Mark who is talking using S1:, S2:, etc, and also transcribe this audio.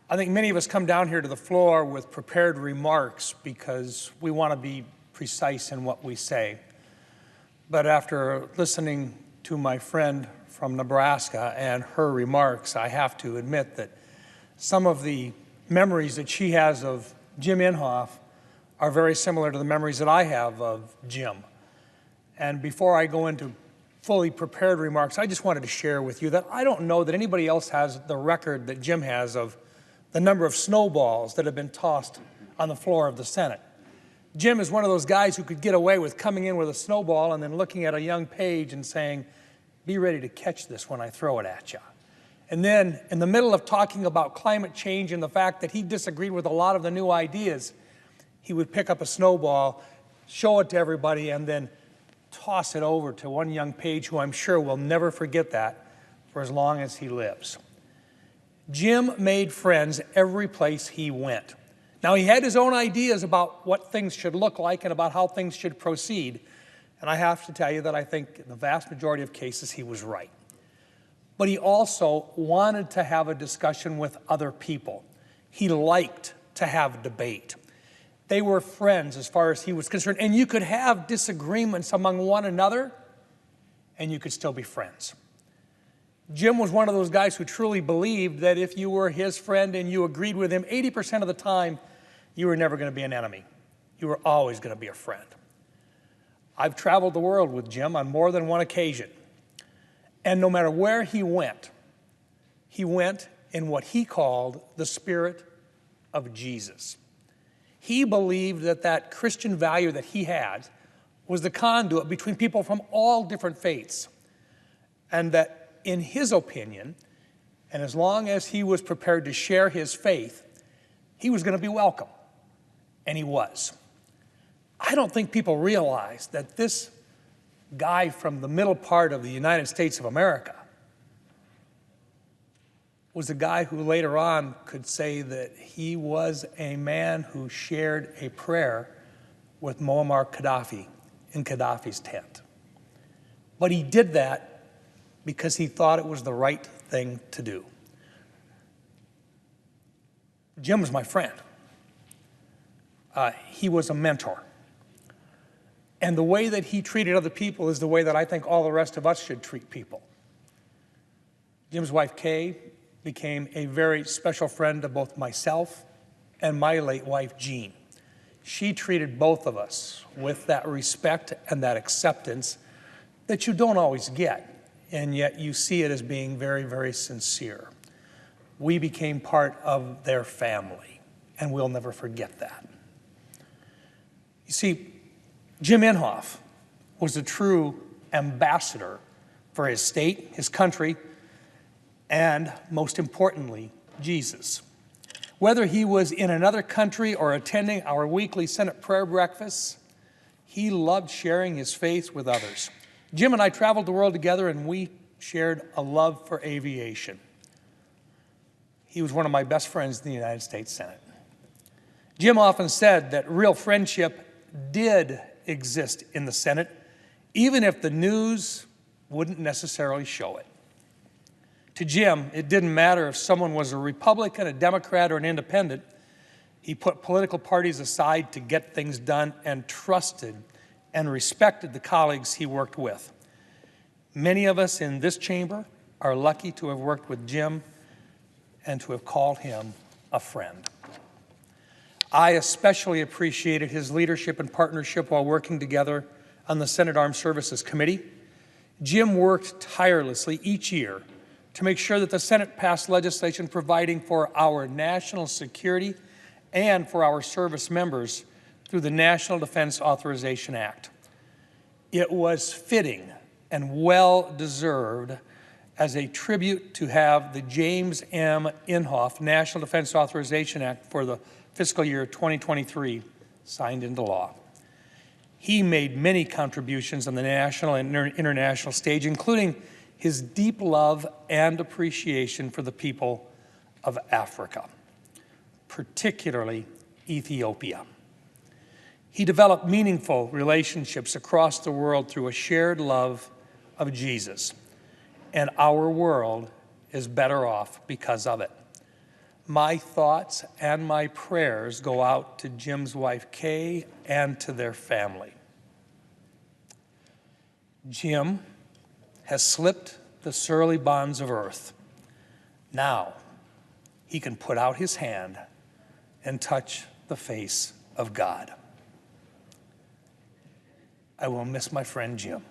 S1: I think many of us come down here to the floor with prepared remarks because we want to be precise in what we say. But after listening to my friend from Nebraska and her remarks, I have to admit that some of the memories that she has of Jim Inhofe are very similar to the memories that I have of Jim. And before I go into fully prepared remarks, I just wanted to share with you that I don't know that anybody else has the record that Jim has of the number of snowballs that have been tossed on the floor of the Senate. Jim is one of those guys who could get away with coming in with a snowball and then looking at a young page and saying, "Be ready to catch this when I throw it at you." And then in the middle of talking about climate change and the fact that he disagreed with a lot of the new ideas, he would pick up a snowball, show it to everybody, and then toss it over to one young page who I'm sure will never forget that for as long as he lives. Jim made friends every place he went. Now, he had his own ideas about what things should look like and about how things should proceed. And I have to tell you that I think in the vast majority of cases he was right. But he also wanted to have a discussion with other people. He liked to have debate. They were friends as far as he was concerned. And you could have disagreements among one another, and you could still be friends. Jim was one of those guys who truly believed that if you were his friend and you agreed with him 80% of the time, you were never going to be an enemy. You were always going to be a friend. I've traveled the world with Jim on more than one occasion. And no matter where he went in what he called the spirit of Jesus. He believed that that Christian value that he had was the conduit between people from all different faiths. And that in his opinion, and as long as he was prepared to share his faith, he was going to be welcome. And he was. I don't think people realize that this guy from the middle part of the United States of America was a guy who later on could say that he was a man who shared a prayer with Muammar Gaddafi in Gaddafi's tent. But he did that because he thought it was the right thing to do. Jim was my friend. He was a mentor. And the way that he treated other people is the way that I think all the rest of us should treat people. Jim's wife, Kay, became a very special friend to both myself and my late wife, Jean. She treated both of us with that respect and that acceptance that you don't always get. And yet you see it as being very, very sincere. We became part of their family, and we'll never forget that. You see, Jim Inhofe was a true ambassador for his state, his country, and most importantly, Jesus. Whether he was in another country or attending our weekly Senate prayer breakfasts, he loved sharing his faith with others. Jim and I traveled the world together, and we shared a love for aviation. He was one of my best friends in the United States Senate. Jim often said that real friendship did exist in the Senate, even if the news wouldn't necessarily show it. To Jim, it didn't matter if someone was a Republican, a Democrat, or an independent. He put political parties aside to get things done and trusted and respected the colleagues he worked with. Many of us in this chamber are lucky to have worked with Jim and to have called him a friend. I especially appreciated his leadership and partnership while working together on the Senate Armed Services Committee. Jim worked tirelessly each year to make sure that the Senate passed legislation providing for our national security and for our service members through the National Defense Authorization Act. It was fitting and well-deserved as a tribute to have the James M. Inhofe National Defense Authorization Act for the fiscal year 2023 signed into law. He made many contributions on the national and international stage, including his deep love and appreciation for the people of Africa, particularly Ethiopia. He developed meaningful relationships across the world through a shared love of Jesus, and our world is better off because of it. my thoughts and my prayers go out to Jim's wife, Kay, and to their family. Jim has slipped the surly bonds of earth. Now he can put out his hand and touch the face of God. I will miss my friend Jim.